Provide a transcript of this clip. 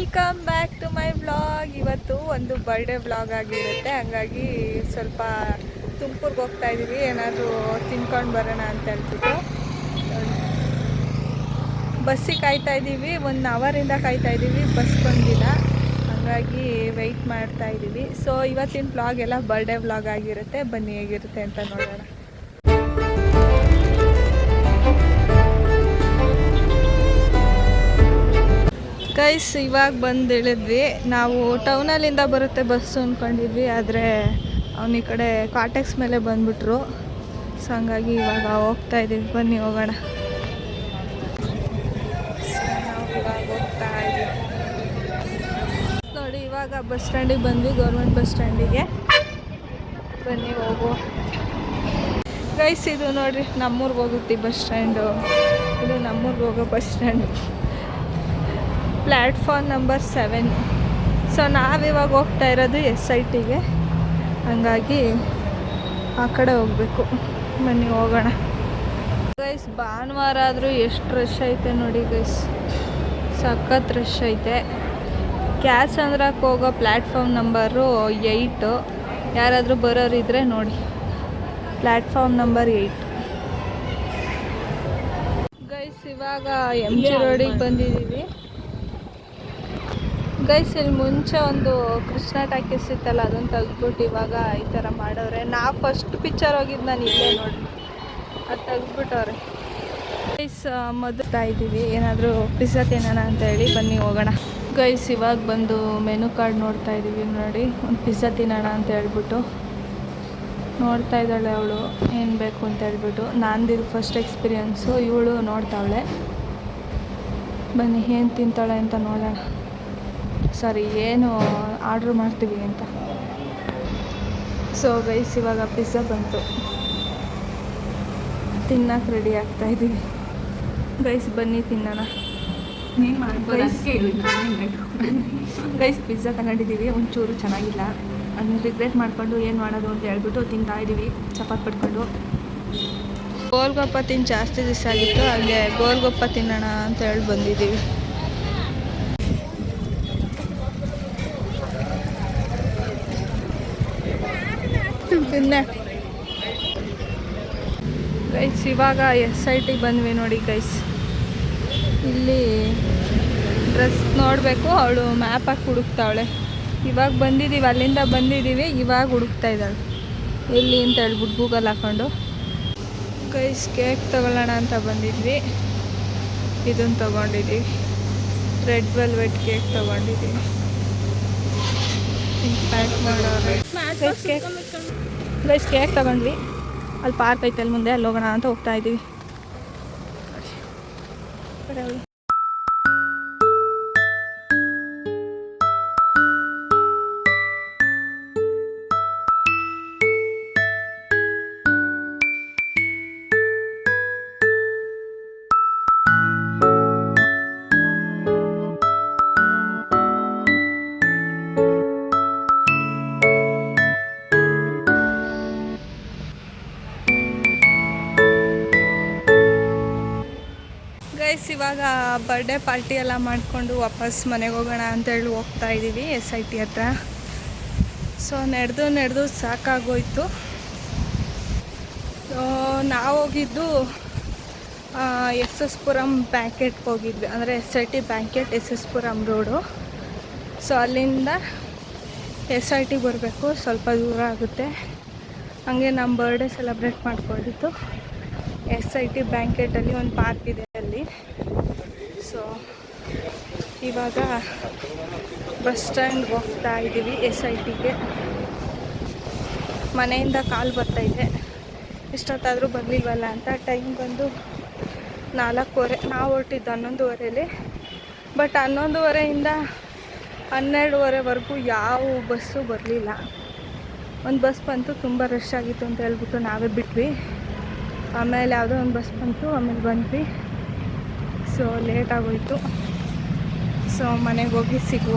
Welcome back to my vlog. ಇವತ್ತು ಒಂದು birthday vlog ಆಗಿರುತ್ತೆ, ಹಂಗಾಗಿ ಸ್ವಲ್ಪ ತುಮಕೂರ್ಗೆ ಹೋಗ್ತಾ ಇದ್ದೀವಿ. ಏನಾದರೂ ತಿನ್ಕೊಂಡು ಬರೋಣ ಅಂತ ಹೇಳ್ಬಿಟ್ಟು ಬಸ್ಸಿಗೆ ಕಾಯ್ತಾ ಇದ್ದೀವಿ. 1 ಅವರಿಂದ ಕಾಯ್ತಾ ಇದ್ದೀವಿ, ಬಸ್ ಬಂದಿಲ್ಲ, ಹಾಗಾಗಿ ವೆಯ್ಟ್ ಮಾಡ್ತಾ ಇದ್ದೀವಿ. ಸೊ ಇವತ್ತಿನ ವ್ಲಾಗ್ ಎಲ್ಲ ಬರ್ಡೇ ವ್ಲಾಗ್ ಆಗಿರುತ್ತೆ. ಬನ್ನಿ ಹೇಗಿರುತ್ತೆ ಅಂತ ನೋಡೋಣ. ಗೈಸ್, ಇವಾಗ ಬಂದು ಇಳಿದ್ವಿ. ನಾವು ಟೌನಲ್ಲಿಂದ ಬರುತ್ತೆ ಬಸ್ಸು ಅಂದ್ಕೊಂಡಿದ್ವಿ, ಆದರೆ ಅವನ ಈ ಕಡೆ ಕಾಟೆಕ್ಸ್ ಮೇಲೆ ಬಂದುಬಿಟ್ರು. ಸೊ ಹಂಗಾಗಿ ಇವಾಗ ಹೋಗ್ತಾ ಇದ್ದೀವಿ. ಬನ್ನಿ ಹೋಗೋಣ. ನಾವು ಇವಾಗ ಹೋಗ್ತಾ ಇದ್ದೀವಿ ನೋಡಿ. ಇವಾಗ ಬಸ್ ಸ್ಟ್ಯಾಂಡಿಗೆ ಬಂದ್ವಿ, ಗೌರ್ಮೆಂಟ್ ಬಸ್ ಸ್ಟ್ಯಾಂಡಿಗೆ. ಬನ್ನಿ ಹೋಗು. ಗೈಸ್, ಇದು ನೋಡಿರಿ ನಮ್ಮೂರಿಗೆ ಹೋಗುತ್ತೆ ಬಸ್ ಸ್ಟ್ಯಾಂಡು. ಇದು ನಮ್ಮೂರಿಗೆ ಹೋಗೋ bus stand, platform number 7. So ನಾವಿವಾಗ ಹೋಗ್ತಾ ಇರೋದು SITಗೆ, ಹಂಗಾಗಿ ಆ ಕಡೆ ಹೋಗಬೇಕು. ಬನ್ನಿ ಹೋಗೋಣ. ಗೈಸ್, ಭಾನುವಾರ ಆದರೂ ಎಷ್ಟು ರಶ್ ಐತೆ ನೋಡಿ ಗೈಸ್, ಸಖತ್ ರಶ್ ಐತೆ. ಕ್ಯಾತ್ಸಂದ್ರಕ್ಕೆ ಹೋಗೋ ಪ್ಲ್ಯಾಟ್ಫಾರ್ಮ್ ನಂಬರು 8. ಯಾರಾದರೂ ಬರೋರಿದ್ರೆ ನೋಡಿ, ಪ್ಲ್ಯಾಟ್ಫಾರ್ಮ್ ನಂಬರ್ 8. ಗೈಸ್, ಇವಾಗ MG ರೋಡಿಗೆ ಬಂದಿದ್ದೀವಿ. ಗೈಸ್, ಇಲ್ಲಿ ಮುಂಚೆ ಒಂದು ಕೃಷ್ಣ ಟಾಕೀಸ್ ಇತ್ತಲ್ಲ, ಅದನ್ನು ತೆಗ್ದ್ಬಿಟ್ಟು ಇವಾಗ ಈ ಥರ ಮಾಡವ್ರೆ. ನಾವು ಫಸ್ಟ್ ಪಿಕ್ಚರ್ ಹೋಗಿದ್ದು ನಾನು ಇಲ್ಲೇ ನೋಡಿ, ಅದು ತೆಗ್ದ್ಬಿಟ್ಟವ್ರೆ. ಗೈಸ್, ಮೊದಲ್ತಾ ಇದ್ದೀವಿ ಏನಾದರೂ ಪಿಜ್ಜಾ ತಿನ್ನೋಣ ಅಂತ ಹೇಳಿ. ಬನ್ನಿ ಹೋಗೋಣ. ಗೈಸ್, ಇವಾಗ ಬಂದು ಮೆನು ಕಾರ್ಡ್ ನೋಡ್ತಾ ಇದ್ದೀವಿ ನೋಡಿ. ಒಂದು ಪಿಜ್ಜಾ ತಿನ್ನೋಣ ಅಂತ ಹೇಳ್ಬಿಟ್ಟು ನೋಡ್ತಾ ಇದ್ದಾಳೆ ಅವಳು, ಏನು ಬೇಕು ಅಂತ ಹೇಳ್ಬಿಟ್ಟು. ನಂದಿದು ಫಸ್ಟ್ ಎಕ್ಸ್ಪೀರಿಯನ್ಸು, ಇವಳು ನೋಡ್ತಾವಳೆ. ಬನ್ನಿ ಏನು ತಿಂತಾಳೆ ಅಂತ ನೋಡೋಣ. ಸಾರಿ, ಏನು ಆರ್ಡ್ರ್ ಮಾಡ್ತೀವಿ ಅಂತ. ಸೊ ಗೈಸ್, ಇವಾಗ ಪಿಜ್ಜಾ ಬಂತು, ತಿನ್ನಕ್ಕೆ ರೆಡಿ ಆಗ್ತಾ ಇದ್ದೀವಿ. ಗೈಸ್, ಬನ್ನಿ ತಿನ್ನೋಣ. ಗೈಸ್, ಪಿಜ್ಜಾ ತಗೊಂಡಿದ್ದೀವಿ, ಒಂಚೂರು ಚೆನ್ನಾಗಿಲ್ಲ. ಅದನ್ನ ರಿಗ್ರೆಟ್ ಮಾಡಿಕೊಂಡು ಏನು ಮಾಡೋದು ಅಂತ ಹೇಳ್ಬಿಟ್ಟು ತಿಂತಾ ಇದ್ದೀವಿ, ಚಪಾತಿ ಪಡ್ಕೊಂಡು. ಗೋಲ್ಗಪ್ಪ ತಿಂದು ಜಾಸ್ತಿ ದಿವಸ ಆಗಿತ್ತು, ಹಾಗೆ ಗೋಲ್ಗಪ್ಪ ತಿನ್ನೋಣ ಅಂತ ಹೇಳಿ ಬಂದಿದ್ದೀವಿ. ತಿನ್ನೆ ಗೈಸ್. ಇವಾಗ SITಗೆ ಬಂದ್ವಿ ನೋಡಿ ಗೈಸ್. ಇಲ್ಲಿ ಡ್ರೆಸ್ ನೋಡಬೇಕು, ಅವಳು ಮ್ಯಾಪ್ ಹಾಕಿ ಹುಡುಕ್ತಾವಳೆ. ಇವಾಗ ಬಂದಿದ್ದೀವಿ, ಅಲ್ಲಿಂದ ಬಂದಿದ್ದೀವಿ, ಇವಾಗ ಹುಡುಕ್ತಾ ಇದ್ದಾಳೆ ಎಲ್ಲಿ ಅಂತ ಹೇಳ್ಬಿಟ್ಟು ಗೂಗಲ್ ಹಾಕ್ಕೊಂಡು. ಗೈಸ್, ಕೇಕ್ ತೊಗೊಳ್ಳೋಣ ಅಂತ ಬಂದಿದ್ವಿ. ಇದನ್ನು ತೊಗೊಂಡಿದ್ದೀವಿ, ರೆಡ್ ವೆಲ್ವೆಟ್ ಕೇಕ್ ತೊಗೊಂಡಿದ್ದೀವಿ. ಪ್ಯಾಕ್ ಮಾಡೋರು. ಗೈಸ್, ಕೇಕ್ ತೊಗೊಂಡ್ವಿ. ಅಲ್ಲಿ ಪಾರ್ಕ್ ಐತೆ, ಅಲ್ಲಿ ಮುಂದೆ, ಅಲ್ಲಿ ಹೋಗೋಣ ಅಂತ ಹೋಗ್ತಾ ಇದ್ದೀವಿ. ಗೈಸ್, ಇವಾಗ ಬರ್ಡೇ ಪಾರ್ಟಿ ಎಲ್ಲ ಮಾಡಿಕೊಂಡು ವಾಪಸ್ ಮನೆಗೆ ಹೋಗೋಣ ಅಂತೇಳಿ ಹೋಗ್ತಾ ಇದ್ದೀವಿ SIT ಹತ್ರ. ಸೊ ನಡೆದು ಸಾಕಾಗೋಯ್ತು. ಸೊ ನಾವು ಹೋಗಿದ್ದು SS ಪುರಂ ಬ್ಯಾಂಕೆಟ್ಗೆ ಹೋಗಿದ್ವಿ, ಅಂದರೆ SIT banquet SS Puram road. So ಅಲ್ಲಿಂದ SIT ಬರಬೇಕು, ಸ್ವಲ್ಪ ದೂರ ಆಗುತ್ತೆ. ಹಾಗೆ ನಮ್ಮ ಬರ್ಡೇ ಸೆಲೆಬ್ರೇಟ್ ಮಾಡ್ಕೊಂಡಿದ್ದು SIT ಬ್ಯಾಂಕೆಟಲ್ಲಿ ಒಂದು ಪಾರ್ಕ್ ಇದೆ ಅಲ್ಲಿ. ಸೊ ಇವಾಗ ಬಸ್ ಸ್ಟ್ಯಾಂಡ್ಗೆ ಹೋಗ್ತಾ ಇದ್ದೀವಿ SITಗೆ. ಮನೆಯಿಂದ ಕಾಲ್ ಬರ್ತಾಯಿದೆ, ಇಷ್ಟೊತ್ತಾದರೂ ಬರಲಿಲ್ವಲ್ಲ ಅಂತ. ಟೈಮ್ ಬಂದು 4:15. ನಾವು ಹೊರಟಿದ್ದು 11:30. ಬಟ್ 11:30ಇಂದ 12:30ವರೆಗೂ ಯಾವ ಬಸ್ಸು ಬರಲಿಲ್ಲ. ಒಂದು ಬಸ್ ಬಂತು, ತುಂಬ ರಶ್ ಆಗಿತ್ತು ಅಂತ ಹೇಳ್ಬಿಟ್ಟು ನಾವೇ ಬಿಟ್ವಿ. ಆಮೇಲೆ ಯಾವುದೋ ಒಂದು ಬಸ್ ಬಂತು, ಆಮೇಲೆ ಬಂದ್ವಿ. ಸೊ ಲೇಟ್ ಆಗೋಯಿತು. ಸೊ ಮನೆಗೆ ಹೋಗಿ ಸಿಗುವ.